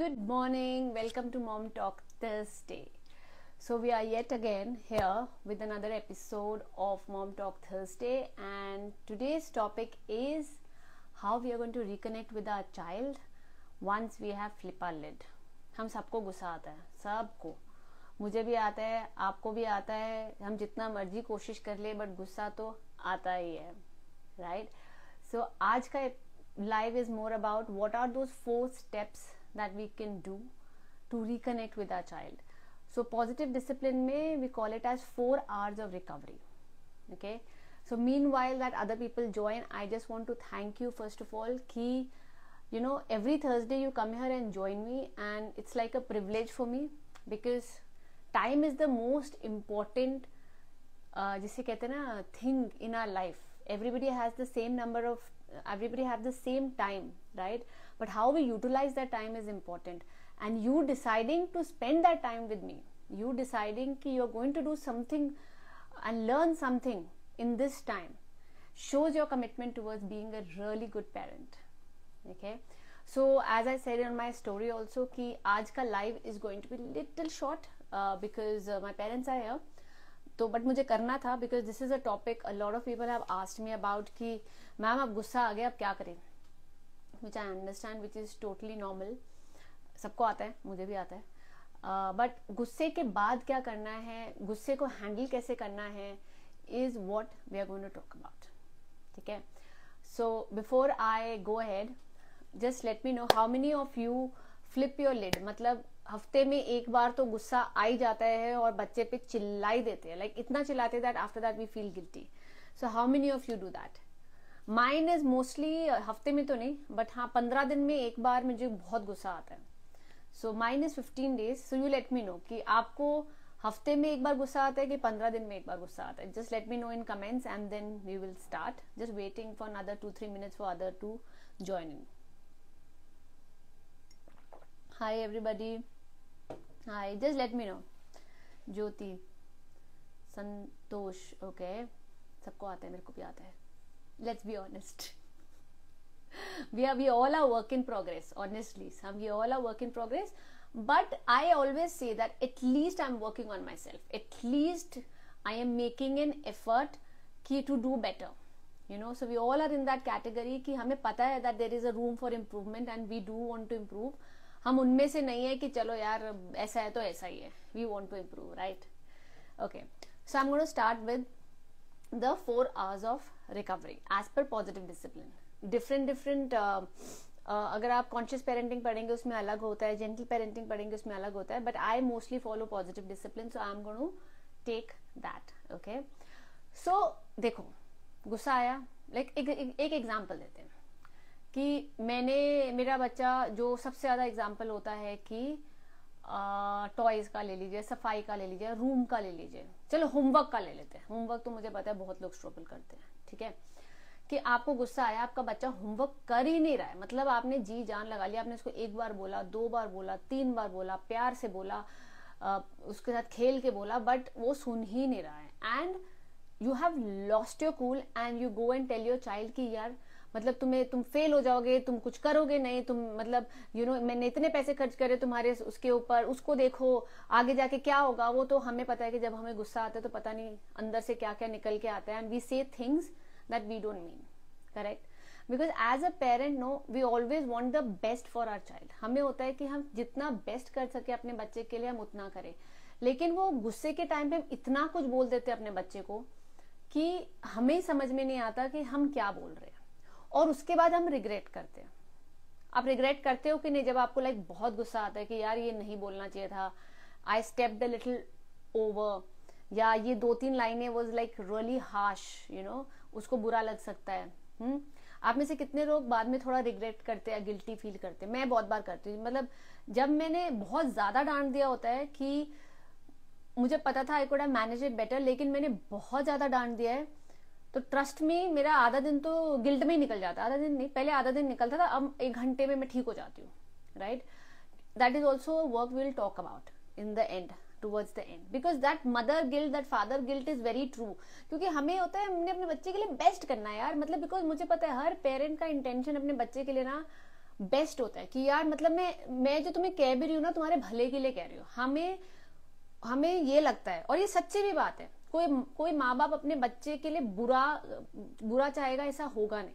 Good morning, welcome to Mom Talk Thursday. So, we are yet again here with another episode of Mom Talk Thursday, and today's topic is how we are going to reconnect with our child once we have flip our lid. हम सबको गुस्सा आता है, सबको, मुझे भी आता है, आपको भी आता है, हम जितना मर्जी कोशिश कर ले बट गुस्सा तो आता ही है, राइट? सो आज का live is more about what are those 4 steps that we can do to reconnect with our child. So positive discipline में we call it as 4 hours of recovery. Okay, so meanwhile that other people join, I just want to thank you first of all कि you know every Thursday you come here and join me, and it's like a privilege for me because time is the most important जिसे कहते हैं ना thing in our life. Everybody has the same number of everybody have the same time, right? But how we utilize that time is important, and you deciding to spend that time with me, you deciding कि you're going to do something and learn something in this time shows your commitment towards being a really good parent. Okay, so as I said in my story also कि आज का live is going to be little short because my parents are here. तो but मुझे करना था because this is a topic a lot of people have asked me about कि ma'am अब गुस्सा आ गया अब क्या करें, which I understand, which is totally normal, सबको आता है, मुझे भी आता है, बट गुस्से के बाद क्या करना है, गुस्से को हैंडल कैसे करना है is what we are going to talk about. ठीक है, so before I go ahead just let me know how many of you flip your lid. मतलब हफ्ते में एक बार तो गुस्सा आ ही जाता है और बच्चे पे चिल्लाई देते हैं, लाइक इतना चिल्लाते that after that we feel guilty. So how many of you do that? Mind is mostly हफ्ते में तो नहीं, बट हाँ 15 दिन में एक बार मुझे बहुत गुस्सा आता है. So mind is 15 days. So you let me no कि आपको हफ्ते में एक बार गुस्सा आता है कि 15 दिन में एक बार गुस्सा आता है. Just let me know in comments and then we will start. Just waiting for another 2-3 minutes for other to join in. Hi everybody. Hi, just let me know. Jyoti, Santosh, okay, सबको आता है, मेरे को भी आता है. Let's be honest. we all are work in progress. Honestly, we all are work in progress. But I always say that at least I'm working on myself. At least I am making an effort to do better. You know, so we all are in that category कि हमें पता है that there is a room for improvement and we do want to improve. हम उनमें से नहीं है कि चलो यार ऐसा है तो ऐसा ही है. We want to improve, right? Okay, so I am going to start with the 4 hours of recovery as per positive discipline. Different अगर आप कॉन्शियस पेरेंटिंग पढ़ेंगे उसमें अलग होता है, जेंटल पेरेंटिंग पढ़ेंगे उसमें अलग होता है, but I mostly follow positive discipline, so I am going to take that. Okay, so देखो गुस्सा आया, लाइक एक एग्जाम्पल देते हैं कि मेरा बच्चा, जो सबसे ज्यादा एग्जाम्पल होता है कि टॉयज का ले लीजिए, सफाई का ले लीजिए, रूम का ले लीजिए, चलो होमवर्क का ले लेते हैं. होमवर्क तो मुझे पता है बहुत लोग स्ट्रगल करते हैं. ठीक है, कि आपको गुस्सा आया, आपका बच्चा होमवर्क कर ही नहीं रहा है, मतलब आपने जी जान लगा लिया, आपने उसको 1 बार बोला, 2 बार बोला, 3 बार बोला, प्यार से बोला, उसके साथ खेल के बोला, बट वो सुन ही नहीं रहा है. And you have lost your cool and you go and tell your child कि यार मतलब तुम फेल हो जाओगे, तुम कुछ करोगे नहीं, तुम मतलब यू नो मैंने इतने पैसे खर्च करे तुम्हारे उसके ऊपर, उसको देखो आगे जाके क्या होगा. वो तो हमें पता है कि जब हमें गुस्सा आता है तो पता नहीं अंदर से क्या क्या निकल के आता है, and we say things that we don't mean. Correct? Because as a parent no we always want the best for our child. हमें होता है कि हम जितना बेस्ट कर सके अपने बच्चे के लिए हम उतना करें, लेकिन वो गुस्से के टाइम पे हम इतना कुछ बोल देते हैं अपने बच्चे को कि हमें समझ में नहीं आता कि हम क्या बोल रहे हैं, और उसके बाद हम रिग्रेट करते हैं. आप रिग्रेट करते हो कि नहीं जब आपको लाइक बहुत गुस्सा आता है कि यार ये नहीं बोलना चाहिए था, I stepped a little over, या ये 2-3 लाइनें was like really harsh, you know, उसको बुरा लग सकता है. आप में से कितने लोग बाद में थोड़ा रिग्रेट करते हैं, गिल्टी फील करते हैं? मैं बहुत बार करती हूँ. मतलब जब मैंने बहुत ज्यादा डांट दिया होता है कि मुझे पता था I could have manage it better, लेकिन मैंने बहुत ज्यादा डांट दिया है, तो ट्रस्ट मी मेरा आधा दिन तो गिल्ट में ही निकल जाता. आधा दिन नहीं, पहले आधा दिन निकलता था, अब 1 घंटे में मैं ठीक हो जाती हूँ. Right? That is also work will talk about in the end, towards the end, because that mother guilt, that father guilt is very true. क्योंकि हमें होता है हमने अपने बच्चे के लिए बेस्ट करना है यार. मतलब बिकॉज मुझे पता है हर पेरेंट का इंटेंशन अपने बच्चे के लिए ना बेस्ट होता है कि यार मतलब मैं जो तुम्हें कह भी रही हूँ ना तुम्हारे भले के लिए कह रही हूँ। हमें ये लगता है, और ये सच्ची भी बात है, कोई माँ बाप अपने बच्चे के लिए बुरा चाहेगा, ऐसा होगा नहीं।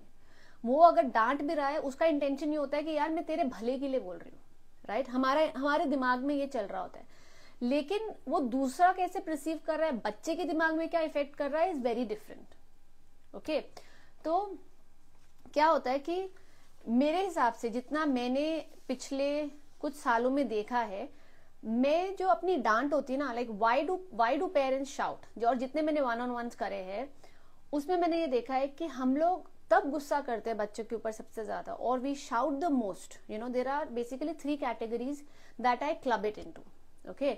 वो अगर डांट भी रहा है उसका इंटेंशन ये होता है कि यार मैं तेरे भले के लिए बोल रही हूँ, राइट। हमारे दिमाग में ये चल रहा होता है, लेकिन वो दूसरा कैसे परसीव कर रहा है, बच्चे के दिमाग में क्या इफेक्ट कर रहा है, इज वेरी डिफरेंट। ओके, तो क्या होता है कि मेरे हिसाब से जितना मैंने पिछले कुछ सालों में देखा है, मैं जो अपनी डांट होती है ना, like why do parents shout, जो और जितने मैंने वन ऑन वंस करे हैं उसमें मैंने ये देखा है कि हम लोग तब गुस्सा करते हैं बच्चों के ऊपर सबसे ज्यादा, और we shout the most. There are basically 3 categories that I club it into. Okay,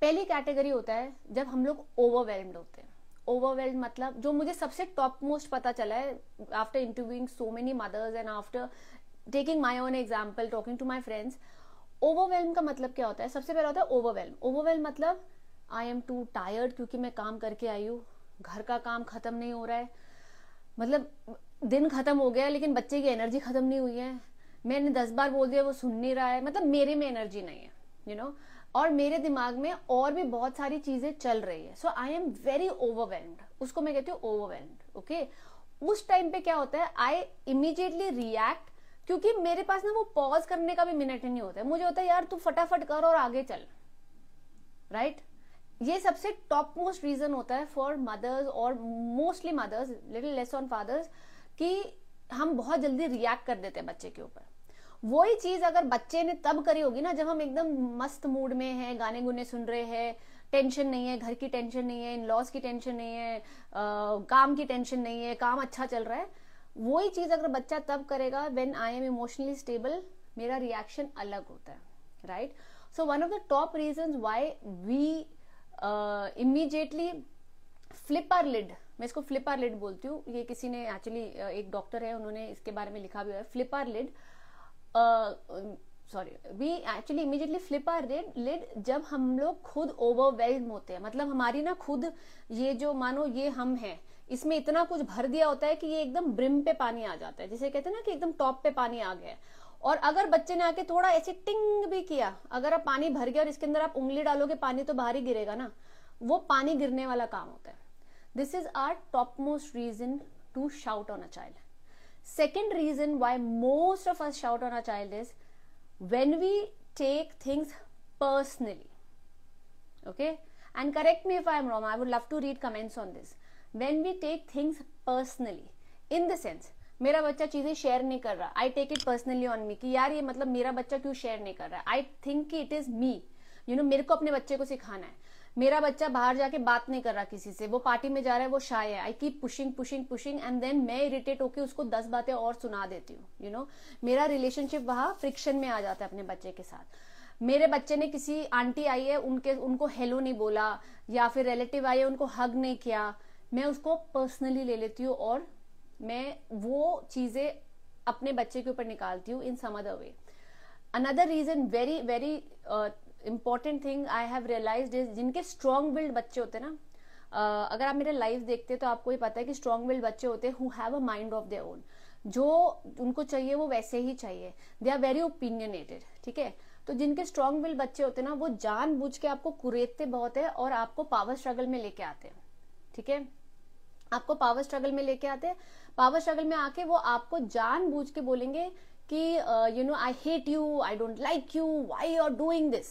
पहली कैटेगरी होता है जब हम लोग ओवरवेल्म्ड होते हैं। ओवरवेल्ड मतलब जो मुझे सबसे टॉप मोस्ट पता चला है after interviewing so many mothers and after taking my own example, talking to my friends, overwhelm का मतलब क्या होता है। सबसे पहला होता है ओवरवेल्म मतलब आई एम टू टायर्ड, क्योंकि मैं काम करके आई हूँ, घर का काम खत्म नहीं हो रहा है, मतलब दिन खत्म हो गया लेकिन बच्चे की एनर्जी खत्म नहीं हुई है, मैंने 10 बार बोल दिया वो सुन नहीं रहा है, मतलब मेरे में एनर्जी नहीं है, और मेरे दिमाग में और भी बहुत सारी चीजें चल रही है, सो आई एम वेरी ओवरवेल्म्ड, उसको मैं कहती हूँ ओवरवेल्म्ड। ओके, उस टाइम पे क्या होता है, आई इमीडिएटली रिएक्ट, क्योंकि मेरे पास ना वो पॉज करने का भी मिनट नहीं होता है, मुझे होता है यार तू फटाफट कर और आगे चल, राइट। ये सबसे टॉप मोस्ट रीजन होता है फॉर मदर्स, और mostly mothers, little less on fathers, कि हम बहुत जल्दी रिएक्ट कर देते हैं बच्चे के ऊपर। वही चीज अगर बच्चे ने तब करी होगी ना, जब हम एकदम मस्त मूड में हैं, गाने गुने सुन रहे हैं, टेंशन नहीं है, घर की टेंशन नहीं है, इन लॉस की टेंशन नहीं है, काम की टेंशन नहीं है, काम अच्छा चल रहा है, वही चीज अगर बच्चा तब करेगा when I am emotionally stable, मेरा रिएक्शन अलग होता है, right. So one of the top reasons why we immediately flip our lid, मैं इसको फ्लिप आवर लिड बोलती हूँ, ये किसी ने एक्चुअली एक डॉक्टर है उन्होंने इसके बारे में लिखा भी है, flip our lid, we actually immediately flip our lid जब हम लोग खुद ओवरवेल्म होते हैं, मतलब हमारी ना खुद ये जो मानो ये हम हैं, इसमें इतना कुछ भर दिया होता है कि ये एकदम ब्रिम पे पानी आ जाता है, जिसे कहते हैं ना कि एकदम टॉप पे पानी आ गया है। और अगर बच्चे ने आके थोड़ा ऐसे टिंग भी किया, अगर आप पानी भर गया और इसके अंदर आप उंगली डालोगे, पानी तो बाहर ही गिरेगा ना, वो पानी गिरने वाला काम होता है। This is our top most reason to shout on a child. Second reason why most of us shout on our child is when we take things personally. Okay, and correct me if I am wrong, I would love to read comments on this. When we take things personally, in the sense मेरा बच्चा चीजें share नहीं कर रहा, I take it personally on me कि यार ये मतलब मेरा बच्चा क्यों शेयर नहीं कर रहा है, I think कि it is me, मेरे को अपने बच्चे को सिखाना है। मेरा बच्चा बाहर जाके बात नहीं कर रहा किसी से, वो पार्टी में जा रहा है, वो शाय है, I keep pushing and then मैं इरिटेट होके उसको 10 बातें और सुना देती हूँ, मेरा रिलेशनशिप वहां फ्रिक्शन में आ जाता है अपने बच्चे के साथ। मेरे बच्चे ने किसी आंटी आई है उनको हेलो नहीं बोला, या फिर रिलेटिव आई है उनको हग नहीं किया, मैं उसको पर्सनली ले लेती हूँ और मैं वो चीजें अपने बच्चे के ऊपर निकालती हूँ in some other way. Another reason very very important thing I have realised is, जिनके स्ट्रॉन्ग विल्ड बच्चे होते हैं ना, अगर आप मेरे लाइव देखते हैं तो आपको ये पता है कि स्ट्रॉन्ग विल्ड बच्चे होते हैं who have a mind of their own, जो उनको चाहिए वो वैसे ही चाहिए, दे आर वेरी ओपिनियनेटेड, ठीक है। तो जिनके स्ट्रॉन्ग विल्ड बच्चे होते हैं ना, वो जानबूझ के आपको कुरेदते बहुत है और आपको पावर स्ट्रगल में लेके आते हैं, ठीक है, आपको पावर स्ट्रगल में लेके आते हैं। पावर स्ट्रगल में आके वो आपको जानबूझ के बोलेंगे कि I hate you, I don't like you, why you are doing this.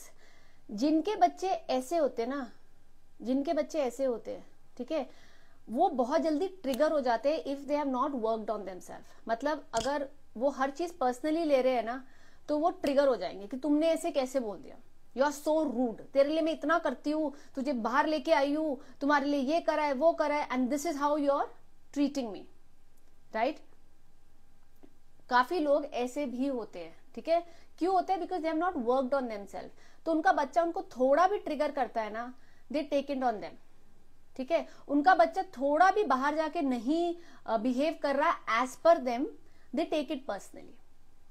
जिनके बच्चे ऐसे होते हैं ना, जिनके बच्चे ऐसे होते हैं, ठीक है, वो बहुत जल्दी ट्रिगर हो जाते हैं if they have not worked on themselves. मतलब अगर वो हर चीज पर्सनली ले रहे हैं ना, तो वो ट्रिगर हो जाएंगे कि तुमने ऐसे कैसे बोल दिया, यू आर सो रूड, तेरे लिए मैं इतना करती हूँ, तुझे बाहर लेके आई हूँ, तुम्हारे लिए ये करा है वो करा है, and this is how you are treating me, right. काफी लोग ऐसे भी होते हैं, ठीक है। क्यों होते हैं? Because they have not worked on themselves. तो उनका बच्चा उनको थोड़ा भी ट्रिगर करता है ना, they take it on them, ठीक है। उनका बच्चा थोड़ा भी बाहर जाके नहीं बिहेव कर रहा as per them, they take it personally,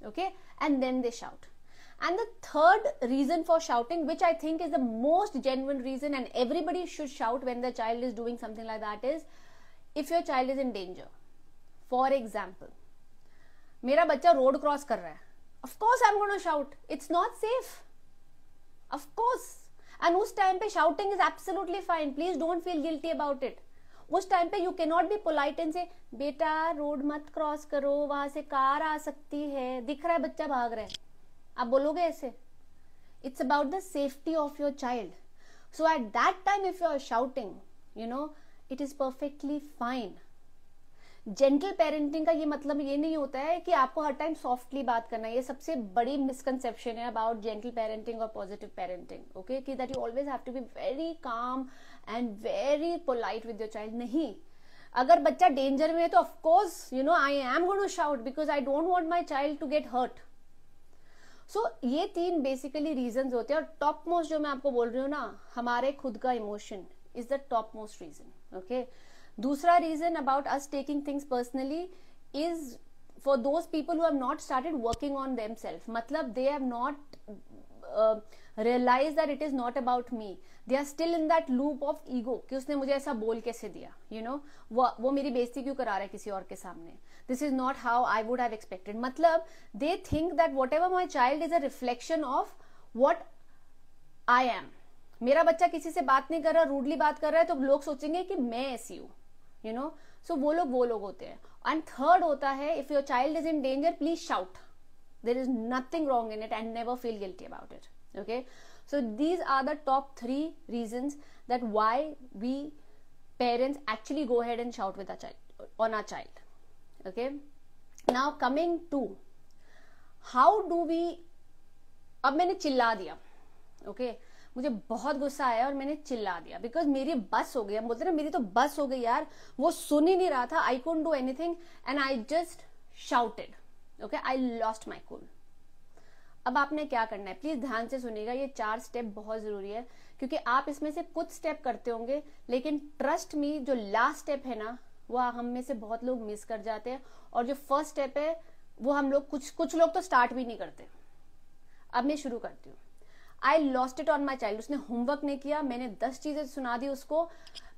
okay, and then they shout. And the third reason for shouting, which I think is the most genuine reason and everybody should shout when their child is doing something like that, is if your child is in danger. For example, मेरा बच्चा road cross कर रहा है Of course I'm going to shout. It's not safe. Of course. And उस time पे shouting is absolutely fine. Please don't feel guilty about it. उस time पे you cannot be polite and say बेटा road मत cross करो, वहां से car आ सकती है, दिख रहा है बच्चा भाग रहा है, आप बोलोगे ऐसे? It's about the safety of your child. So at that time if you are shouting, you know, it is perfectly fine. Gentle parenting का ये मतलब ये नहीं होता है कि आपको हर टाइम सॉफ्टली बात करना है. ये सबसे बड़ी मिसकंसेप्शन है अबाउट जेंटल पेरेंटिंग और पॉजिटिव पेरेंटिंग. ओके, कि that you always have to be very calm and very polite with your child. नहीं, अगर बच्चा डेंजर में है तो of course you know I am going to shout because I don't want my child to get hurt. So ये 3 basically reasons होते हैं. और टॉप मोस्ट जो मैं आपको बोल रही हूँ ना, हमारे खुद का emotion is the top most reason. Okay, दूसरा reason about us taking things personally is for those people who have not started working on themselves. मतलब they have not realise that it is not about me. They are still in that loop of ego कि उसने मुझे ऐसा बोल कैसे दिया, you know, वो मेरी बेइज्जती क्यों करा रहा है किसी और के सामने. This is not how I would have expected. मतलब they think that whatever my child is a reflection of what I am. मेरा बच्चा किसी से बात नहीं कर रहा, रूडली बात कर रहा है, तो लोग सोचेंगे कि मैं ऐसी हूं, यू नो. सो वो लोग होते हैं. एंड थर्ड होता है, if your child is in danger please shout. There is nothing wrong in it and never feel guilty about it. Okay, so these are the top 3 reasons that why we parents actually go ahead and shout with our child, on our child. Okay, now coming to how do we. अब मैंने चिल्ला दिया. Okay, मुझे बहुत गुस्सा आया और मैंने चिल्ला दिया बिकॉज मेरी बस हो गई. हम बोलते ना मेरी तो बस हो गई यार, वो सुन ही नहीं रहा था. I couldn't do anything and I just shouted. Okay, I lost my cool. अब आपने क्या करना है, प्लीज ध्यान से सुनिएगा. ये 4 स्टेप बहुत जरूरी है क्योंकि आप इसमें से कुछ स्टेप करते होंगे, लेकिन ट्रस्ट मी जो लास्ट स्टेप है ना, वो हम में से बहुत लोग मिस कर जाते हैं. और जो फर्स्ट स्टेप है वो हम लोग कुछ लोग तो स्टार्ट भी नहीं करते. अब मैं शुरू करती हूँ. I lost it on my child. उसने होमवर्क नहीं किया, मैंने 10 चीजें सुना दी उसको.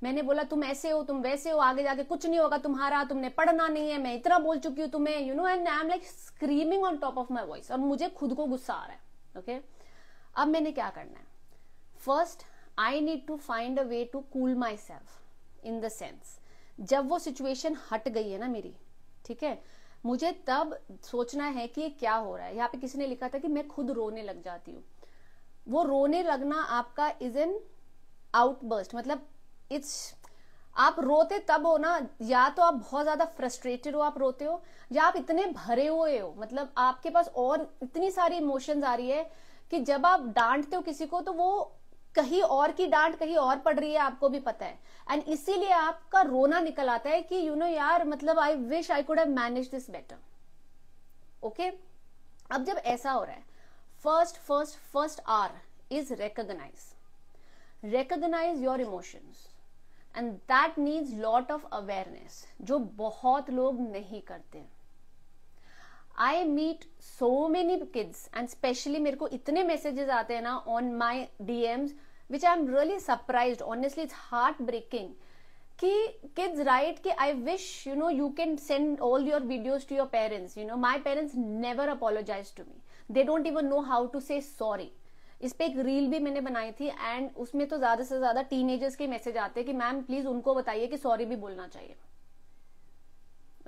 मैंने बोला तुम ऐसे हो, तुम वैसे हो, आगे जाके कुछ नहीं होगा तुम्हारा, तुमने पढ़ना नहीं है, मैं इतना बोल चुकी हूँ तुम्हें, you know. And I am like screaming on top of my voice और मुझे खुद को गुस्सा आ रहा है. ओके, अब मैंने क्या करना है. First I need to find a way to cool myself. In the sense जब वो सिचुएशन हट गई है ना मेरी, ठीक है, मुझे तब सोचना है कि क्या हो रहा है. यहाँ पे किसी ने लिखा था कि मैं खुद रोने लग जाती हूँ. वो रोने लगना आपका इज एन आउटबर्स्ट. मतलब इट्स, आप रोते तब हो ना, या तो आप बहुत ज्यादा फ्रस्ट्रेटेड हो आप रोते हो, या आप इतने भरे हुए हो, मतलब आपके पास और इतनी सारी इमोशंस आ रही है कि जब आप डांटते हो किसी को तो वो कहीं और की डांट कहीं और पड़ रही है, आपको भी पता है. एंड इसीलिए आपका रोना निकल आता है कि यू नो यार, मतलब I wish I could have manage this better. Okay, अब जब ऐसा हो रहा है, first R is recognize your emotions and that needs lot of awareness जो बहुत लोग नहीं करते. I meet so many kids and especially मेरे को इतने messages आते हैं ना on my DMs which I'm really surprised. Honestly, it's heartbreaking कि kids write कि I wish you know you can send all your videos to your parents. You know, my parents never apologized to me. They don't even know how to say sorry. इस पे एक reel भी मैंने बनाई थी and उसमें तो ज्यादा से ज्यादा टीनेजर्स के मैसेज आते हैं कि मैम प्लीज उनको बताइए कि सॉरी भी बोलना चाहिए.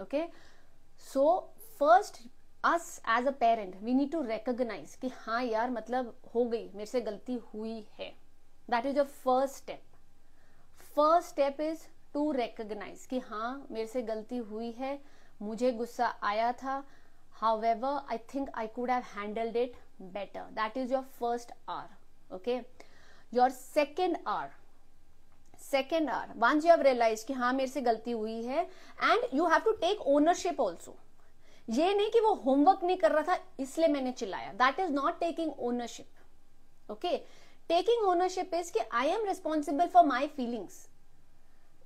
Okay, so first us as a parent we need to recognise कि हाँ यार, मतलब हो गई, मेरे से गलती हुई है. That is your first step. First step is to recognise कि हाँ मेरे से गलती हुई है, मुझे गुस्सा आया था. However, I think I could have handled it better. That is your first R. Okay. Your second R. Once you have realized कि हाँ मेरे से गलती हुई है, and you have to take ownership also. ये नहीं कि वो होमवर्क नहीं कर रहा था इसलिए मैंने चिल्लाया. That is not taking ownership. Okay. Taking ownership is कि I am responsible for my feelings.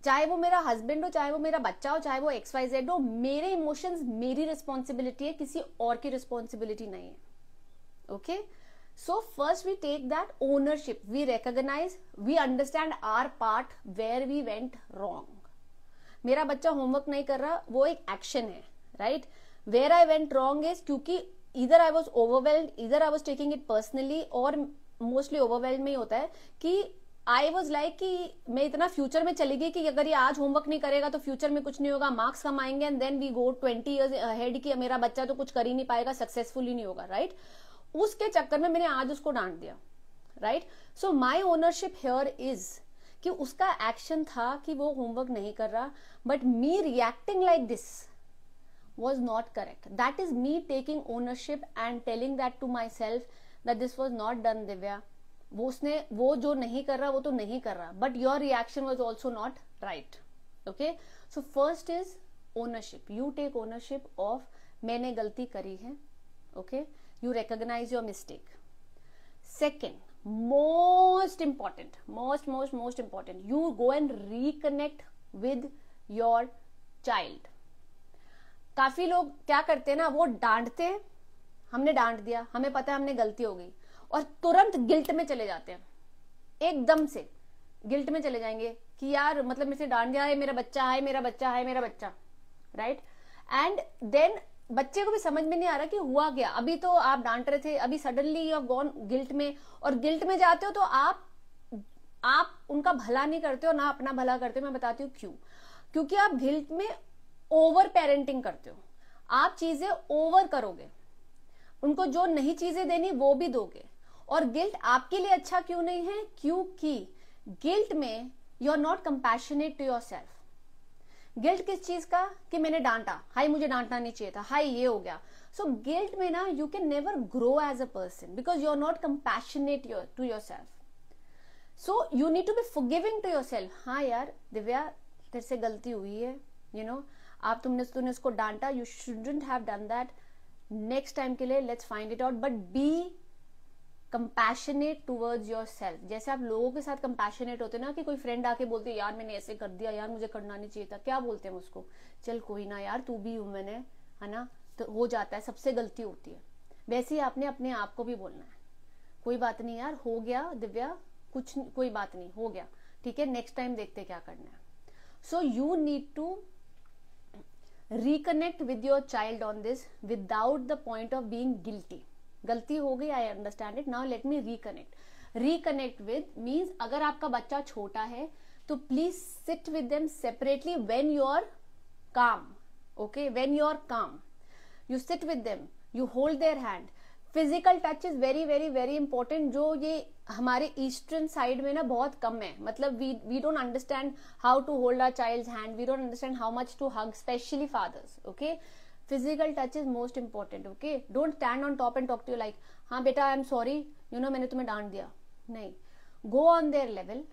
चाहे वो मेरा हस्बैंड हो, चाहे वो मेरा बच्चा हो, चाहे वो XYZ हो, मेरे इमोशंस मेरी रिस्पॉन्सिबिलिटी है, किसी और की रिस्पॉन्सिबिलिटी नहीं है. Okay, so first we take that ownership, we recognise, we understand our part where we went wrong. मेरा बच्चा होमवर्क नहीं कर रहा, वो एक एक्शन है, right. Where I went wrong is क्योंकि either I was overwhelmed, either I was taking it personally, और मोस्टली ओवरवेल्ड में ही होता है कि आई वॉज लाइक कि मैं इतना फ्यूचर में चली गई कि अगर ये आज होमवर्क नहीं करेगा तो फ्यूचर में कुछ नहीं होगा, मार्क्स कम आएंगे, and then we go 20 years ahead कि मेरा बच्चा तो कुछ कर ही नहीं पाएगा, सक्सेसफुल ही नहीं होगा, राइट? उसके चक्कर में मैंने आज उसको डांट दिया, right? So my ownership here is कि उसका एक्शन था कि वो होमवर्क नहीं कर रहा, but me reacting like this was not correct. That is me taking ownership and telling that to myself that this was not done, Divya. वो जो नहीं कर रहा वो तो नहीं कर रहा, but your reaction was also not right. Okay, so first is ownership. You take ownership of मैंने गलती करी है. Okay, you recognize your mistake. Second, most important, most important, you go and reconnect with your child. काफी लोग क्या करते हैं ना, वो डांटते हैं, हमने डांट दिया, हमें पता है हमने गलती हो गई, और तुरंत गिल्ट में चले जाते हैं, एकदम से गिल्ट में चले जाएंगे कि यार मतलब मेरे से डांट दिया है, मेरा बच्चा है, मेरा बच्चा है, मेरा बच्चा, राइट? एंड देन बच्चे को भी समझ में नहीं आ रहा कि हुआ क्या, अभी तो आप डांट रहे थे, अभी suddenly you have gone guilt में, और गिल्ट में जाते हो तो आप उनका भला नहीं करते हो ना अपना भला करते हो। मैं बताती हूँ क्यों, क्योंकि आप गिल्ट में ओवर पेरेंटिंग करते हो, आप चीजें ओवर करोगे, उनको जो नहीं चीजें देनी वो भी दोगे, और गिल्ट आपके लिए अच्छा क्यों नहीं है? क्योंकि गिल्ट में you are not compassionate to yourself. Guilt किस चीज का? कि मैंने डांटा, हाय मुझे डांटना नहीं चाहिए था, हाय ये हो गया। सो गिल्ट में ना you can never grow as a person because you are not compassionate to yourself. So you need to be forgiving to yourself. हाँ यार दिव्या तेरे से गलती हुई है, यू नो तूने उसको डांटा, you shouldn't have done that, next time के लिए let's find it out, but B compassionate towards your self. जैसे आप लोगों के साथ कंपैशनेट होते ना, कि कोई फ्रेंड आके बोलती है यार मैंने ऐसे कर दिया, यार मुझे करना नहीं चाहिए था, क्या बोलते हैं उसको? चल कोई ना यार, तू भी ह्यूमन है ना, तो हो जाता है, सबसे गलती होती है। वैसे ही आपने अपने आप को भी बोलना है, कोई बात नहीं यार, हो गया दिव्या, कोई बात नहीं, हो गया, ठीक है, नेक्स्ट टाइम देखते क्या करना है। So you need to reconnect with your child on this without the point of being guilty. गलती हो गई, I understand it, now let me reconnect with means अगर आपका बच्चा छोटा है तो please sit with them separately when you are calm. Okay, when you are calm you sit with them, you hold their hand. Physical touch is very very very important, जो ये हमारे eastern side में ना बहुत कम है। मतलब we don't understand how to hold our child's hand, we don't understand how much to hug, specially fathers. Okay, physical touch is most important. Okay, don't stand on top and talk to you like हाँ बेटा I am sorry, you know मैंने तुम्हें डांट दिया। नहीं, go on their level,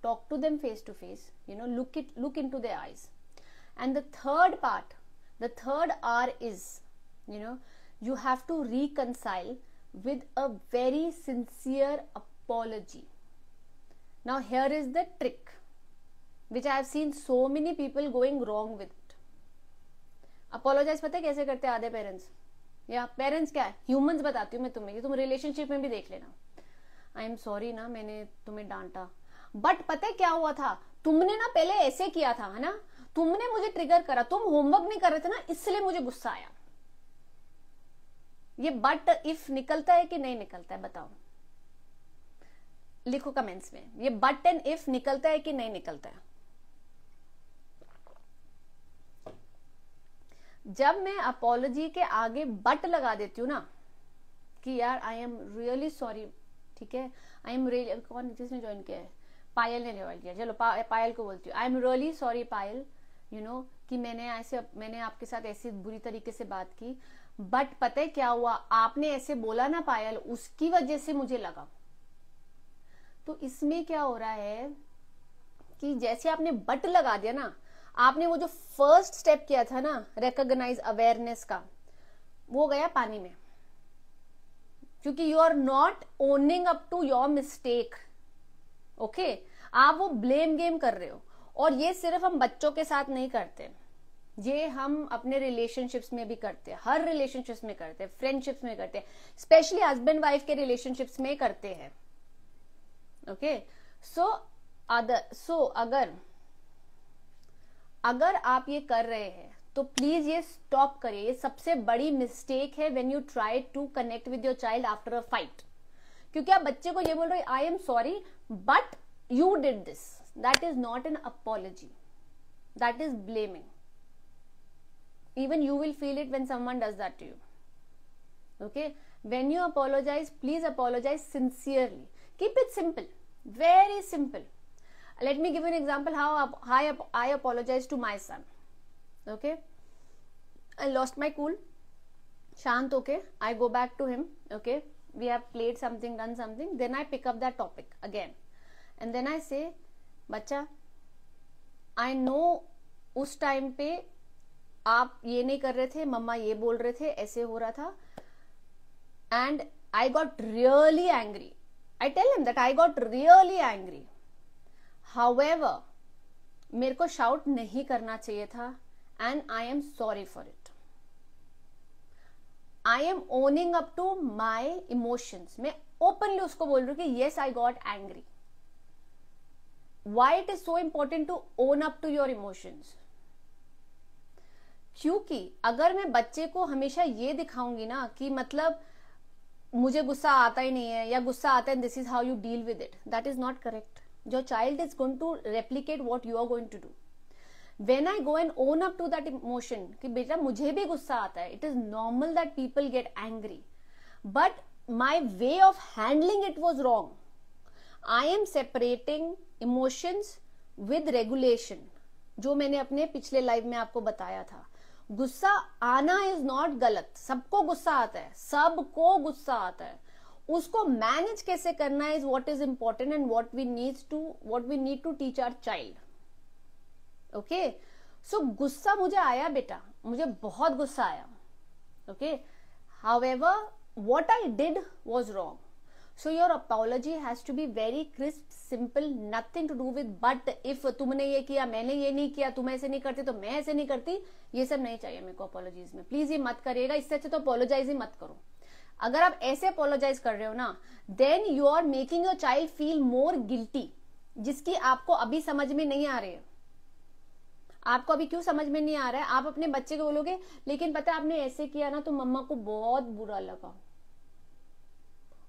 talk to them face to face, you know, look into their eyes. And the third part, the third R is, you know, you have to reconcile with a very sincere apology. Now here is the trick which I have seen so many people going wrong with it. Apologize पता है कैसे करते हैं आधे parents, या parents क्या है, humans बताती हूँ मैं तुम्हें, ये तुम रिलेशनशिप में भी देख लेना। आई एम सॉरी ना मैंने तुम्हें डांटा, बट पता है क्या हुआ था, तुमने ना पहले ऐसे किया था, है ना, तुमने मुझे ट्रिगर करा, तुम होमवर्क नहीं कर रहे थे ना, इसलिए मुझे गुस्सा आया। ये बट इफ निकलता है कि नहीं निकलता है बताओ, लिखो कमेंट्स में, ये बट एंड इफ निकलता है कि नहीं निकलता है। जब मैं अपोलॉजी के आगे बट लगा देती हूँ ना कि यार आई एम रियली सॉरी, ठीक है, आई एम रियली, कौन जिसने ज्वाइन किया है, पायल ने ज्वाइन किया, चलो पायल को बोलती हूँ, I am really sorry Payal, you know कि मैंने आपके साथ ऐसी बुरी तरीके से बात की, बट पता है क्या हुआ, आपने ऐसे बोला ना पायल, उसकी वजह से मुझे लगा। तो इसमें क्या हो रहा है कि जैसे आपने बट लगा दिया ना, आपने वो जो फर्स्ट स्टेप किया था ना रिकॉग्नाइज अवेयरनेस का, वो गया पानी में, क्योंकि you are not owning up to your mistake. Okay, आप वो ब्लेम गेम कर रहे हो, और ये सिर्फ हम बच्चों के साथ नहीं करते, ये हम अपने रिलेशनशिप्स में भी करते हैं, हर रिलेशनशिप्स में करते हैं, फ्रेंडशिप्स में करते हैं, स्पेशली हस्बैंड वाइफ के रिलेशनशिप्स में करते हैं। ओके, सो अगर आप ये कर रहे हैं तो प्लीज ये स्टॉप करिए, ये सबसे बड़ी मिस्टेक है when you try to connect with your child after a fight. क्योंकि आप बच्चे को ये बोल रहे हो I am sorry but you did this, that is not an apology, that is blaming. Even you will feel it when someone does that to you. Okay, when you apologize, please apologize sincerely. Keep it simple, very simple. Let me give you an example how I apologize to my son. Okay, I lost my cool, shant, okay, I go back to him, okay, we have played something, done something, then I pick up that topic again and then I say, बच्चा, I know उस time पे आप ये नहीं कर रहे थे, मम्मा ये बोल रहे थे, ऐसे हो रहा था, and I got really angry. I tell him that I got really angry, however मेरे को शाउट नहीं करना चाहिए था and I am sorry for it. I am owning up to my emotions. मैं ओपनली उसको बोल रही हूँ कि yes I got angry. Why it is so important to own up to your emotions? क्योंकि अगर मैं बच्चे को हमेशा ये दिखाऊंगी ना कि मतलब मुझे गुस्सा आता ही नहीं है या गुस्सा आता है this is how you deal with it, that is not correct. Your child is going to replicate what you are going to do. When I go and own up to that emotion कि बेटा मुझे भी गुस्सा आता है, it is normal that people get angry, but my way of handling it was wrong. I am separating emotions with regulation, जो मैंने अपने पिछले लाइव में आपको बताया था। गुस्सा आना इज नॉट गलत, सबको गुस्सा आता है, सबको गुस्सा आता है। उसको मैनेज कैसे करना is what is important and what we need to teach our child. Okay, so गुस्सा मुझे आया बेटा, मुझे बहुत गुस्सा आया। Okay, however what I did was wrong, so your apology has to be very crisp, simple, nothing to do with but if तुमने ये किया, मैंने ये नहीं किया, तुम ऐसे नहीं करती तो मैं ऐसे नहीं करती, ये सब नहीं चाहिए मेरे को apologies में। प्लीज ये मत करिएगा, इससे अच्छा तो apologize ही मत करो। अगर आप ऐसे apologize कर रहे हो ना, then you are making your child feel more guilty, जिसकी आपको अभी समझ में नहीं आ रही है। आपको अभी क्यों समझ में नहीं आ रहा है? आप अपने बच्चे को बोलोगे लेकिन पता आपने ऐसे किया ना तो मम्मा को बहुत बुरा लगा,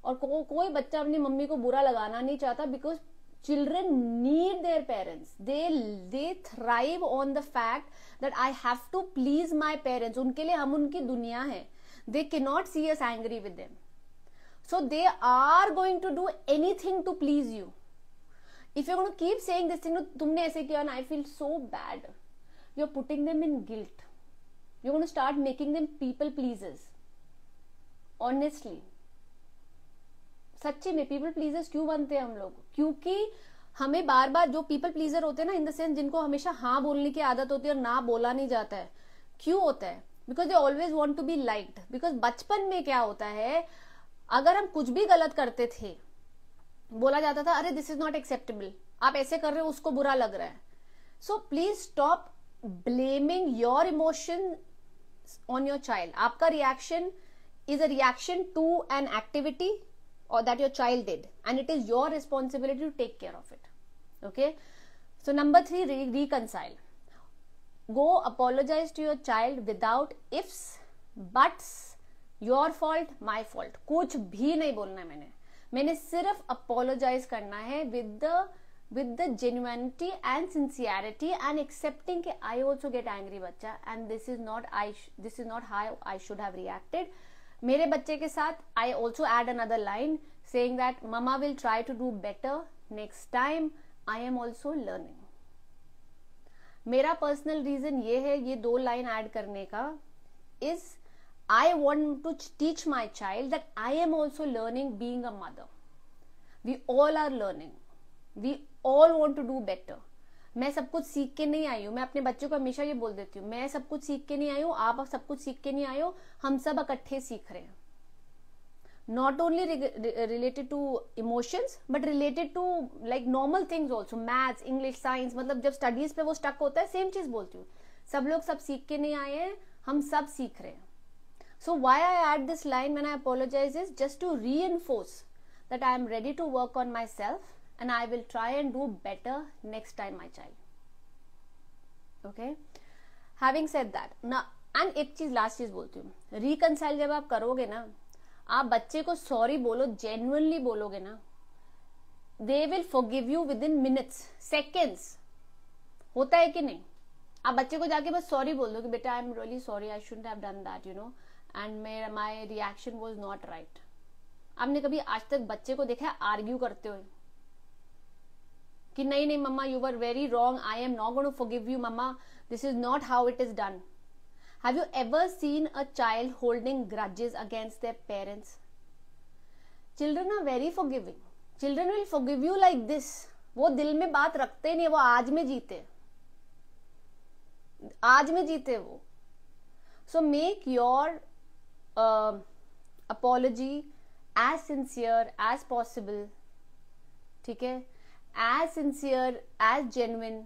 और कोई बच्चा अपनी मम्मी को बुरा लगाना नहीं चाहता, because children need their parents, they thrive on the fact that I have to please my parents. उनके लिए हम उनकी दुनिया है, they can not see us angry with them, so they are going to do anything to please you. If you going to keep saying this thing, तुमने ऐसे किया ना, I feel so bad, you are putting them in guilt, you are going to start making them people pleasers. Honestly, सच्ची में people pleasures क्यों बनते हैं हम लोग? क्योंकि हमें बार बार जो पीपल प्लीजर होते हैं ना, इन द सेंस जिनको हमेशा हाँ बोलने की आदत होती है और ना बोला नहीं जाता है, क्यों होता है? Because they always want to be liked. Because बचपन में क्या होता है, अगर हम कुछ भी गलत करते थे, बोला जाता था अरे दिस इज नॉट एक्सेप्टेबल, आप ऐसे कर रहे हो, उसको बुरा लग रहा है। So please stop blaming your emotion on your child. आपका reaction is a reaction to an activity or that your child did, and it is your responsibility to take care of it. Okay, so number 3, reconcile. Go apologize to your child without ifs, buts, your fault, my fault. कुछ भी नहीं बोलना है मैंने सिर्फ apologize करना है with the genuinity and sincerity and accepting कि I also get angry बच्चा, and this is not how I should have reacted. मेरे बच्चे के साथ I also add another line saying that mama will try to do better next time, I am also learning. मेरा personal reason ये है ये 2 line add करने का, is I want to teach my child that I am also learning being a mother. We all are learning, we all want to do better. मैं सब कुछ सीख के नहीं आई हूं, मैं अपने बच्चों को हमेशा ये बोल देती हूँ, मैं सब कुछ सीख के नहीं आई हूं, आप सब कुछ सीख के नहीं आए हो, हम सब इकट्ठे सीख रहे हैं। Not only related to emotions but related to like normal things also, maths, English, science, मतलब जब स्टडीज पे वो स्टक होता है, सेम चीज बोलती हूँ, सब लोग सब सीख के नहीं आए हैं, हम सब सीख रहे हैं। So why I add this line when I apologise is just to reinforce that I am ready to work on myself and I will try and do better next time, my child. Okay, having said that ना, and एक चीज last चीज बोलती हूँ, reconcile जब आप करोगे ना, आप बच्चे को सॉरी बोलो, जेन्युइनली बोलोगे ना, they will forgive you with in minutes, seconds. होता है कि नहीं? आप बच्चे को जाके बस सॉरी बोल दो कि बेटा I am really sorry, I shouldn't have done that, you know, and my reaction was not right. आपने कभी आज तक बच्चे को देखा है आर्ग्यू करते हुए कि नहीं नहीं mamma, you were very wrong, I am not going to forgive you mamma, this is not how it is done? Have you ever seen a child holding grudges against their parents? Children are very forgiving, children will forgive you like this. वो दिल में बात रखते नहीं, वो आज में जीते, आज में जीते वो। So make your apology as sincere as possible, ठीक है, as sincere as genuine,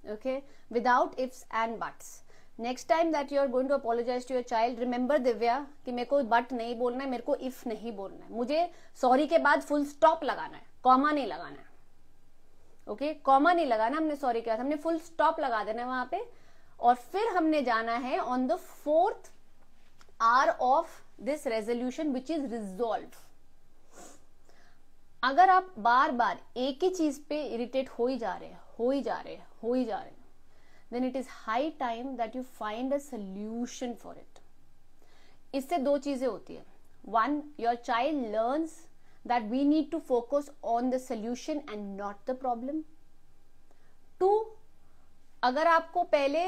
okay, without ifs and buts. Next time that you are going to apologize to your child, remember Divya कि मेरे को बट नहीं बोलना है, मेरे को इफ नहीं बोलना है, मुझे सॉरी के बाद फुल स्टॉप लगाना है, कॉमा नहीं लगाना है, ओके, कॉमा नहीं लगाना, हमने सॉरी के बाद हमने फुल स्टॉप लगा देना है वहां पे, और फिर हमने जाना है on the 4th hour of this resolution which is resolve. अगर आप बार बार एक ही चीज पे इरिटेट हो ही जा रहे हैं, then it is high time that you find a solution for it. इससे दो चीजें होती है, one, your child learns that we need to focus on the solution and not the problem. Two, अगर आपको पहले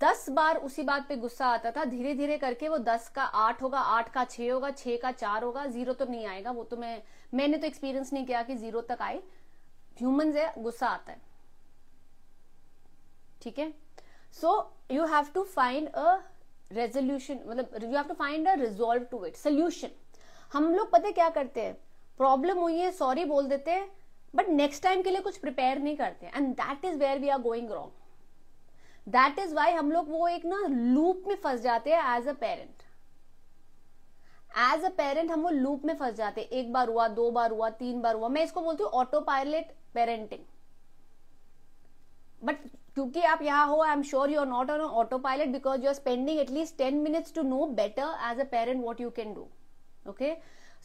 10 बार उसी बात पे गुस्सा आता था, धीरे धीरे करके वो 10 का 8 होगा, 8 का 6 होगा, 6 का 4 होगा, 0 तो नहीं आएगा। वो तो मैंने तो एक्सपीरियंस नहीं किया कि 0 तक आए। ह्यूमन है, गुस्सा आता है, ठीक है। So you have to find a resolution, मतलब you have to find a resolve to it, solution. हम लोग पता क्या करते हैं, प्रॉब्लम हुई है सॉरी बोल देते हैं, बट नेक्स्ट टाइम के लिए कुछ प्रिपेयर नहीं करते, and that is where we are going wrong. That is why हम लोग वो एक ना लूप में फंस जाते हैं as a parent. As a parent हम वो लूप में फंस जाते हैं, 1 बार हुआ, 2 बार हुआ, 3 बार हुआ। मैं इसको बोलती हूँ ऑटो पायलट पेरेंटिंग। बट क्योंकि आप यहाँ हो, I am sure you are not on autopilot because you are spending at least 10 minutes to know better as a parent what you can do, okay.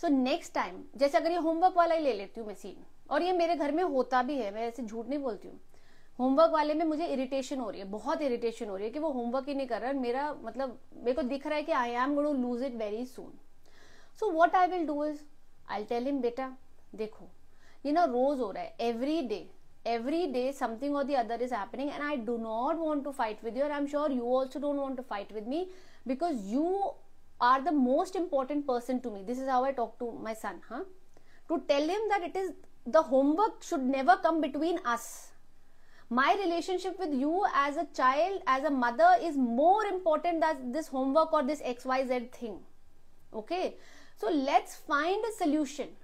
So next time, जैसे अगर ये homework वाला ही ले लेती हूँ मैं सीन, और ये मेरे घर में होता भी है, मैं ऐसे झूठ नहीं बोलती हूँ। होमवर्क वाले में मुझे इरिटेशन हो रही है, बहुत इरिटेशन हो रही है कि वो होमवर्क ही नहीं कर रहा है, मेरा मतलब मेरे को दिख रहा है कि I am going to lose it very soon. So what I will do is I will tell him, बेटा देखो ये ना रोज हो रहा है, every day something or the other is happening and I do not want to fight with you, and I'm sure you also don't want to fight with me because you are the most important person to me. This is how I talk to my son, to tell him that it is the homework should never come between us. My relationship with you as a child, as a mother, is more important than this homework or this XYZ thing, okay? So let's find a solution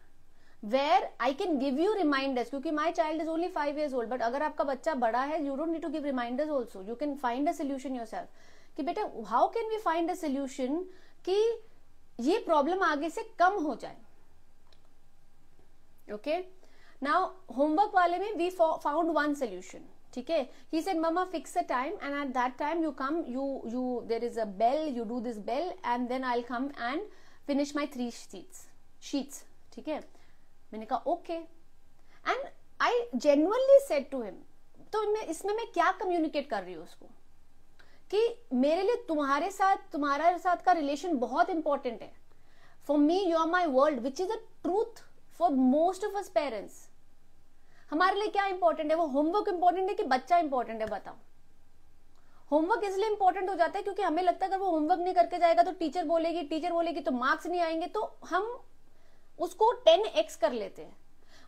where I can give you reminders, क्योंकि my child is only 5 years old, but अगर आपका बच्चा बड़ा है, you don't need to give reminders also, you can find a solution yourself कि बेटा how can we find a solution कि ये प्रॉब्लम आगे से कम हो जाए, okay? Now homework वाले में we found one solution, ठीक है। He said mama fix a time and at that time you come, you there is a bell, you do this bell and then I'll come and finish my 3 sheets, ठीक है। मैंने कहा okay, and I genuinely said to him, तो इसमें मैं क्या communicate कर रही हूँ उसको कि मेरे लिए तुम्हारे साथ का रिलेशन बहुत इंपॉर्टेंट है। For me you are my world, which is a truth for most of us parents. हमारे लिए क्या इंपॉर्टेंट है, वो होमवर्क इंपॉर्टेंट है कि बच्चा इंपॉर्टेंट है, बताओ। होमवर्क इसलिए इंपॉर्टेंट हो जाता है क्योंकि हमें लगता है अगर वो होमवर्क नहीं करके जाएगा तो टीचर बोलेगी तो मार्क्स नहीं आएंगे, तो हम उसको 10x कर लेते हैं।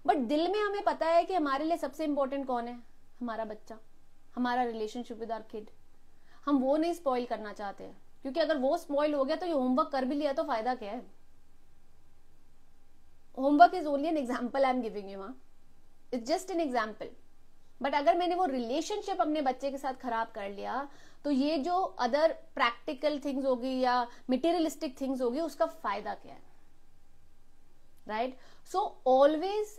बट दिल में हमें पता है कि हमारे लिए सबसे इंपॉर्टेंट कौन है, हमारा बच्चा, हमारा रिलेशनशिप विद आवर किड। हम वो नहीं स्पॉइल करना चाहते हैं, क्योंकि अगर वो स्पॉइल हो गया तो ये होमवर्क कर भी लिया तो फायदा क्या है। Homework is only an example I am giving you, it's just an example. But अगर मैंने वो रिलेशनशिप अपने बच्चे के साथ खराब कर लिया तो ये जो अदर प्रैक्टिकल थिंग्स होगी या मटेरियलिस्टिक थिंग्स होगी, उसका फायदा क्या है, right? So always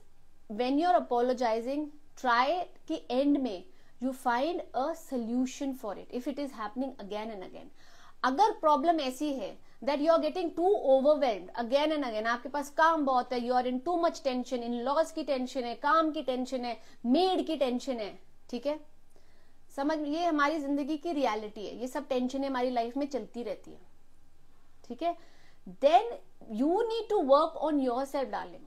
when you are apologising, try कि एंड में you find a solution for it if it is happening again and again. अगर प्रॉब्लम ऐसी है that you are getting too overwhelmed again and again, आपके पास काम बहुत है, you are in too much tension, in loss की tension है, काम की टेंशन है, मेड की टेंशन है, ठीक है, समझ, ये हमारी जिंदगी की रियलिटी है, ये सब टेंशन हमारी लाइफ में चलती रहती है, ठीक है. Then you need to work on your self darling,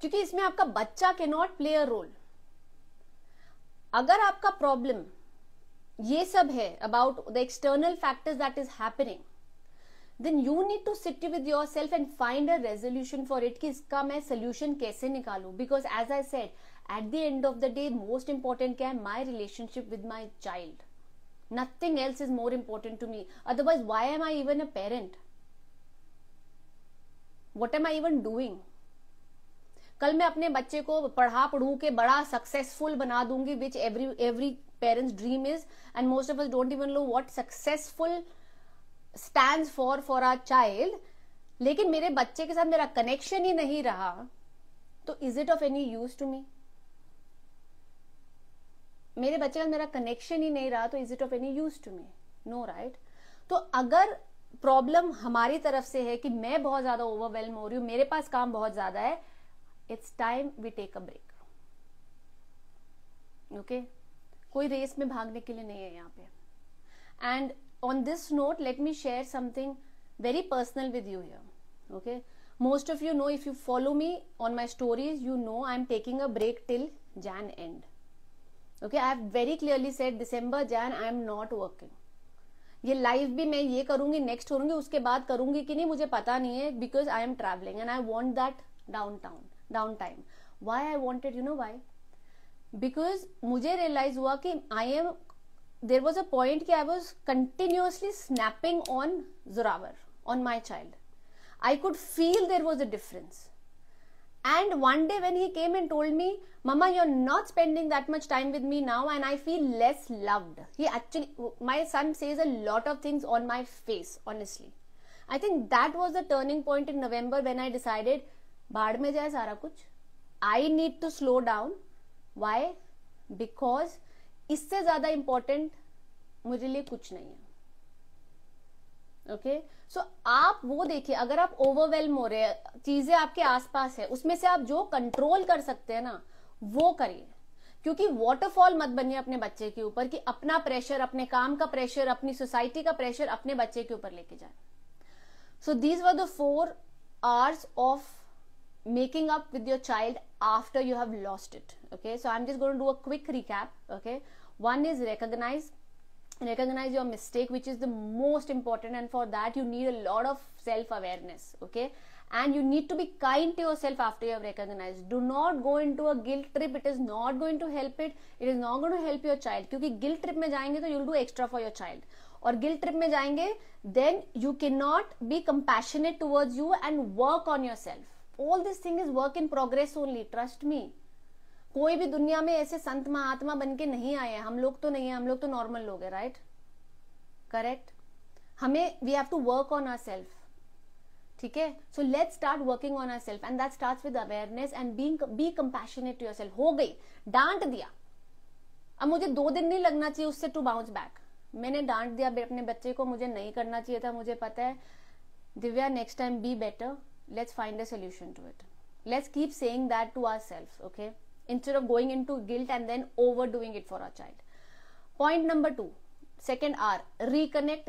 क्योंकि इसमें आपका बच्चा can not play a role. अगर आपका प्रॉब्लम ये सब है about the external factors that is happening, then you need to sit with your self and find a resolution for it कि इसका मैं सोल्यूशन कैसे निकालूं. Because as I said, at the end of the day most important क्या है, my relationship with my child. Nothing else is more important to me. Otherwise why am I even a parent? What am I even doing? कल मैं अपने बच्चे को पढ़ू के बड़ा सक्सेसफुल बना दूंगी, which every parents dream is, and most of us don't even know what successful stands for our child. लेकिन मेरे बच्चे के साथ मेरा कनेक्शन ही नहीं रहा, तो is it of any use to me? मेरे बच्चे का मेरा कनेक्शन ही नहीं रहा, तो is it of any use to me? No, right. तो अगर प्रॉब्लम हमारी तरफ से है कि मैं बहुत ज्यादा ओवरवेल्म हो रही हूं, मेरे पास काम बहुत ज्यादा है, it's time we take a break. Okay, कोई रेस में भागने के लिए नहीं है यहाँ पे. And on this note let me share something very personal with you here. Okay, most of you know, if you follow me on my stories, you know I'm taking a break till Jan end. Okay, I have very clearly said December, Jan I am not working. ये live भी मैं ये करूंगी, next करूंगी, उसके बाद करूंगी कि नहीं मुझे पता नहीं है, because I am travelling and I want that down time. Why I wanted, you know why? Because मुझे रियलाइज हुआ कि देर वॉज अ पॉइंट कि I was continuously snapping on Zoravar, on my child. I could feel there was a difference. And one day when he came and told me, Mama, you're not spending that much time with me now and I feel less loved. He actually, my son says a lot of things on my face, honestly. I think that was the turning point in November when I decided, बाढ़ में जाए सारा कुछ. I need to slow down. Why? Because इससे ज्यादा important मुझे लिए कुछ नहीं है. ओके, सो आप वो देखिए, अगर आप ओवरवेल्म हो रहे हैं, चीजें आपके आसपास है, उसमें से आप जो कंट्रोल कर सकते हैं ना वो करिए. क्योंकि वाटरफॉल मत बनिए अपने बच्चे के ऊपर कि अपना प्रेशर, अपने काम का प्रेशर, अपनी सोसाइटी का प्रेशर अपने बच्चे के ऊपर लेके जाए. So these were the 4 hours of making up with your child after you have lost it. Okay, so I am just going to do a quick recap. Okay, one is recognize your mistake, which is the most important, and for that you need a lot of self awareness. Okay, and you need to be kind to yourself after you have recognized. Do not go into a guilt trip. It is not going to help it. It is not going to help your child. क्योंकि guilt trip में जाएंगे तो you'll do extra for your child. और guilt trip में जाएंगे then you cannot be compassionate towards you and work on yourself. All this thing is work in progress only. Trust me. कोई भी दुनिया में ऐसे संत महात्मा बन के नहीं आए हैं. हम लोग तो नहीं है, हम लोग तो नॉर्मल लोग हैं, राइट? करेक्ट. हमें we have to work on our self. ठीक है, so let's start working on our self and that starts with awareness and be compassionate to yourself. हो गई, डांट दिया, अब मुझे 2 दिन नहीं लगना चाहिए उससे टू बाउंस बैक. मैंने डांट दिया अपने बच्चे को, मुझे नहीं करना चाहिए था, मुझे पता है. Divya, next time be better, let's find a solution to it. Let's keep saying that to ourselves. Okay, instead of going into guilt and then overdoing it for our child. Point number 2, second R, reconnect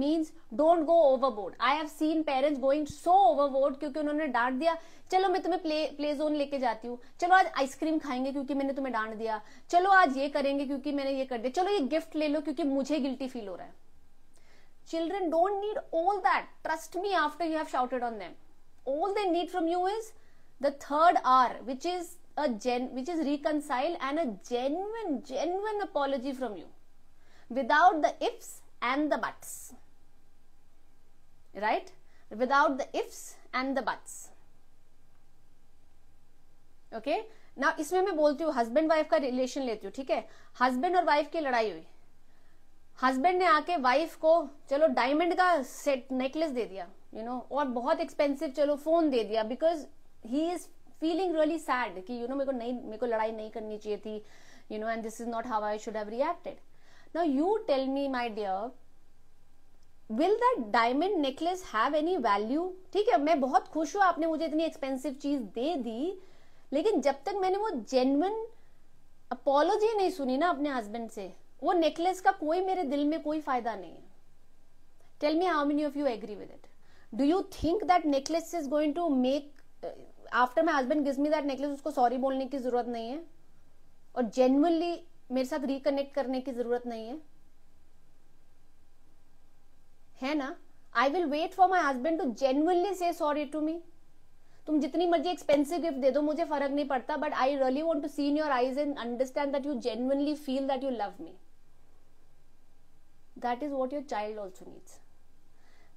means don't go overboard. I have seen parents going so overboard क्योंकि उन्होंने डांट दिया, चलो मैं तुम्हें play zone लेके जाती हूँ, चलो आज आइसक्रीम खाएंगे क्योंकि मैंने तुम्हें डांट दिया, चलो आज ये करेंगे क्योंकि मैंने ये कर दिया, चलो ये गिफ्ट ले लो क्योंकि मुझे गिल्टी फील हो रहा है. Children don't need all that. Trust me, after you have shouted on them, all they need from you is the third R, which is reconcile and a genuine apology from you, without the ifs and the buts. Right? Without the ifs and the buts. Okay? Now इसमें मैं बोलती हूँ husband wife का relation लेती हूँ. ठीक है, husband और वाइफ की लड़ाई हुई, हस्बैंड ने आके वाइफ को चलो डायमंड का सेट नेकलेस दे दिया, यू नो, और बहुत एक्सपेंसिव चलो फोन दे दिया, because he is feeling really sad कि मेरे को लड़ाई नहीं करनी चाहिए थी, and this is not how I should have reacted. Now you tell me my dear, will that diamond necklace have any value? ठीक है, मैं बहुत खुश हूं आपने मुझे इतनी एक्सपेंसिव चीज दे दी, लेकिन जब तक मैंने वो जेन्युइन अपॉलॉजी नहीं सुनी ना अपने हस्बैंड से, वो नेकलेस का कोई मेरे दिल में कोई फायदा नहीं है. Tell me how many of you agree with it? Do you think that necklace is going to make, after my husband gives me that necklace, उसको सॉरी बोलने की जरूरत नहीं है और जेन्युइनली मेरे साथ रिकनेक्ट करने की जरूरत नहीं है ना? I will wait for my husband to genuinely say sorry to me. तुम जितनी मर्जी एक्सपेंसिव गिफ्ट दे दो, मुझे फर्क नहीं पड़ता, but I really want to see in your eyes and understand that you genuinely feel that you love me. That is what your child also needs.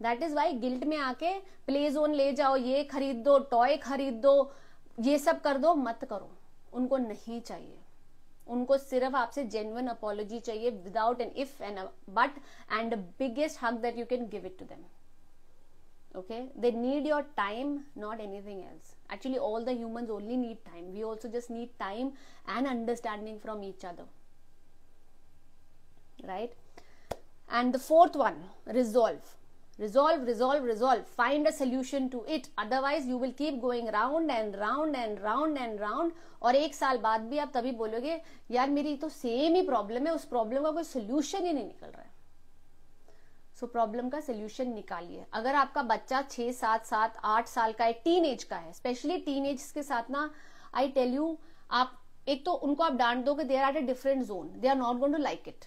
That is why guilt में आके play zone ले जाओ, ये खरीद दो, toy खरीद दो, ये सब कर दो, मत करो. उनको नहीं चाहिए. उनको सिर्फ आपसे जेन्युइन अपॉलॉजी चाहिए, without an if and but, and the biggest हक that you can give it to them. Okay, they need your time, not anything else. Actually, all the humans only need time. We also just need time and understanding from each other, right? And the fourth one, resolve. Resolve. Find a solution to it. Otherwise, you will keep going round and round and round and round. और एक साल बाद भी आप तभी बोलोगे, यार मेरी तो सेम ही प्रॉब्लम है, उस प्रॉब्लम का कोई सोल्यूशन ही नहीं निकल रहा है. सो प्रॉब्लम का सोल्यूशन निकालिए. अगर आपका बच्चा 6, 7, 8 साल का है, टीनेज का है, स्पेशली टीनेज के साथ ना, आई टेल यू, आप एक तो उनको आप डांट दोगे, they are at a different zone, they are not going to like it.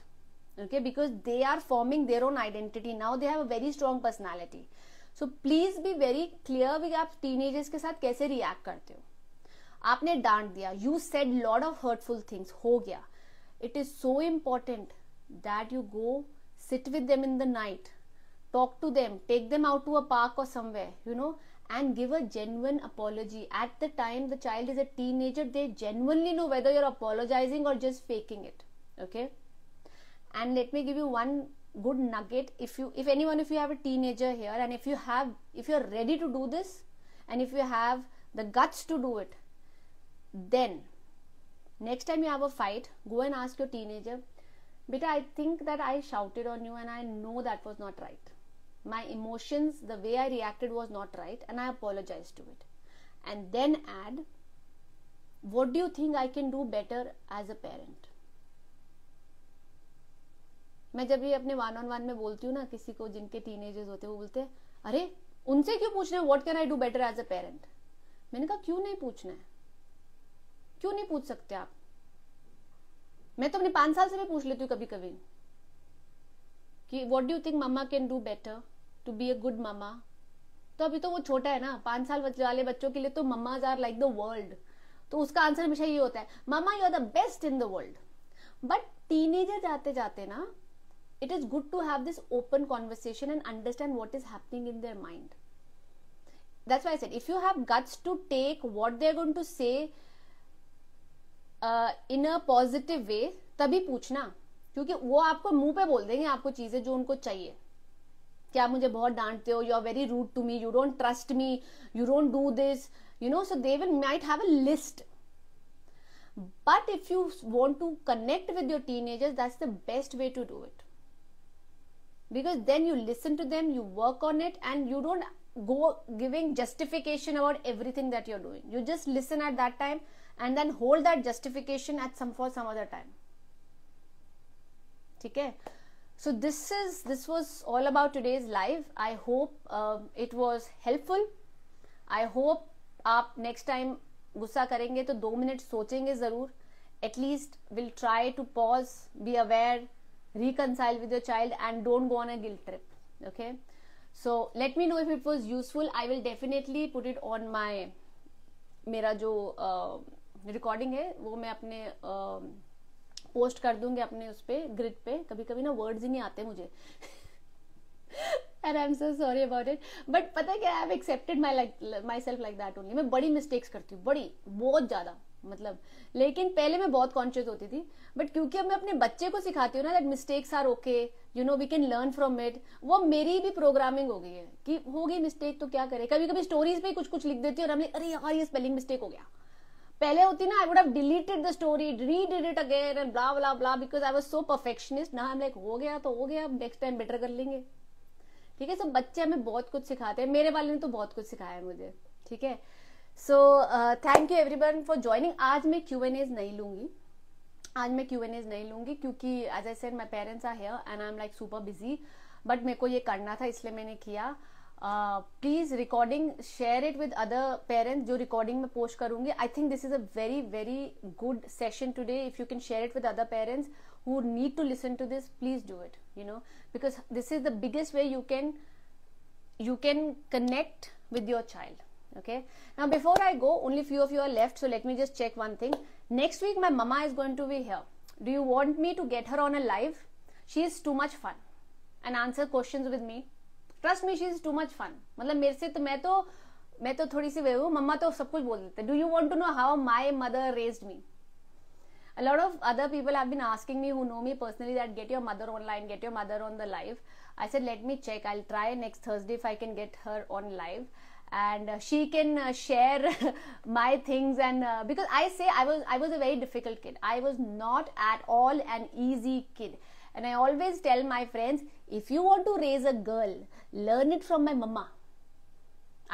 Okay, because they are forming their own identity now. They have a very strong personality. So please be very clear कि आप teenagers के साथ कैसे react करते हो. आपने डांट दिया, you said lot of hurtful things, हो गया. It is so important that you go sit with them in the night, talk to them, take them out to a park or somewhere, and give a genuine apology. At the time the child is a teenager, they genuinely know whether you're apologizing or just faking it. Okay. And let me give you one good nugget. If you have a teenager here, and if you're ready to do this, and if you have the guts to do it, then next time you have a fight, go and ask your teenager, beta, I think that I shouted on you and I know that was not right. My emotions, the way I reacted was not right, and I apologize to it. And then add, what do you think I can do better as a parent? मैं जब भी अपने 1-on-1 में बोलती हूँ ना किसी को जिनके टीनेजर्स होते हैं, वो बोलते हैं, अरे उनसे क्यों पूछना है what can I do better as a parent? मैंने कहा क्यों नहीं पूछना है, क्यों नहीं पूछ सकते आप? मैं तो अपने 5 साल से भी पूछ लेती हूँ कभी कभी कि what do you think mamma can do better to be a good mamma. तो अभी तो वो छोटा है ना, 5 साल वाले बच्चों के लिए तो mammas are like the world. तो उसका आंसर हमेशा ये होता है, mamma you are the best in the world. But teenager जाते जाते ना, it is good to have this open conversation and understand what is happening in their mind. That's why I said, if you have guts to take what they're going to say in a positive way, तभी पूछना, क्योंकि वो आपको मुंह पे बोल देंगे आपको चीजें जो उनको चाहिए. क्या मुझे बहुत डांटते हो, you are very rude to me, you don't trust me, you don't do this, so they might have a list. But if you want to connect with your teenagers, that's the best way to do it. Because then you listen to them, you work on it, and you don't go giving justification about everything that you're doing. You just listen at that time and then hold that justification for some other time. Okay? So this was all about today's live. I hope it was helpful. I hope आप next time गुस्सा करेंगे तो 2 minute सोचेंगे जरूर. At least we'll try to pause, be aware, reconcile with your child, and don't go on a guilt trip. Okay, so let me know if it was useful. I will definitely put it on my मेरा जो recording है वो मैं अपने post कर दूंगी अपने उस पे ग्रिड पे. कभी कभी ना वर्ड्स ही नहीं आते मुझे. and I'm so sorry about it. But पता है क्या, I've accepted myself like that only. मैं बड़ी mistakes करती हूँ, बड़ी, बहुत ज़्यादा, मतलब. लेकिन पहले मैं बहुत conscious होती थी, but क्योंकि अब मैं अपने बच्चे को सिखाती हूँ ना that mistakes are okay, you know, we can learn from it. वो मेरी भी प्रोग्रामिंग हो गई है कि हो गई मिस्टेक तो क्या करे. कभी कभी स्टोरीज पे कुछ कुछ लिख देती हूँ और हमने अरे यार ये स्पेलिंग मिस्टेक हो गया. पहले होती ना, I would have deleted the story, redid it again and blah blah blah because I was so perfectionist. Now I'm like हो गया तो हो गया, next time better कर लेंगे. ठीक है. सब बच्चे हमें बहुत कुछ सिखाते हैं, मेरे वाले ने तो बहुत कुछ सिखाया है मुझे. ठीक है. So thank you everyone for joining. आज मैं Q&As नहीं लूंगी, क्योंकि as I said my parents are here and I am like super busy, but मेरे को ये करना था इसलिए मैंने किया. Please recording share it with other parents. जो रिकॉर्डिंग में पोस्ट करूंगी, I think this is a very very good session today. If you can share it with other parents who need to listen to this, please do it, you know, because this is the biggest way you can connect with your child. Okay, now before I go, only few of you are left, so let me just check one thing. Next week my mama is going to be here. Do you want me to get her on a live? She is too much fun and answer questions with me. Trust me, she is too much fun. मतलब मेरे से तो मैं तो थोड़ी सी वे हूँ, मम्मा तो सब कुछ बोल देते. Do you want to know how my mother raised me? A lot of other people have been asking me who know me personally that get your mother online, get your mother on the live. I said let me check. I'll try next Thursday if I can get her on live, and she can share my things. And because I say I was a very difficult kid. I was not at all an easy kid, and I always tell my friends, if you want to raise a girl, learn it from my mama.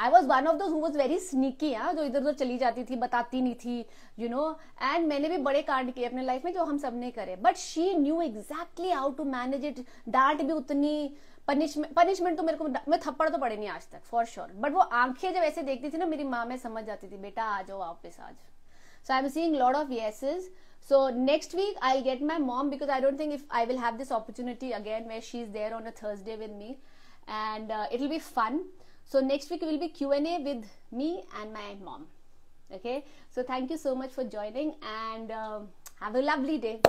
I was one of those who was very sneaky, जो इधर उधर चली जाती थी, बताती नहीं थी, you know, and मैंने भी बड़े कांड किए अपने लाइफ में जो हम सब ने करे. But she knew exactly how to manage it. डांट भी उतनी, पनिशमेंट तो मेरे को, मैं थप्पड़ तो पड़े नहीं आज तक फॉर श्योर, बट वो आंखें जब ऐसे देखती थी ना मेरी माँ, में समझ जाती थी बेटा आ जाओ वापस आज. So I'm seeing lot of yeses. So next week I'll get my mom, because I don't think if I will have this opportunity again where she's there on a Thursday with me, and it'll be fun. So next week will be Q&A with me and my mom. Okay, so thank you so much for joining, and have a lovely day.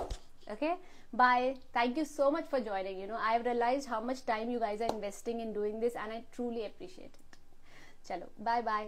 Okay, bye. Thank you so much for joining. You know, I've realized how much time you guys are investing in doing this, and I truly appreciate it. Chalo, bye bye.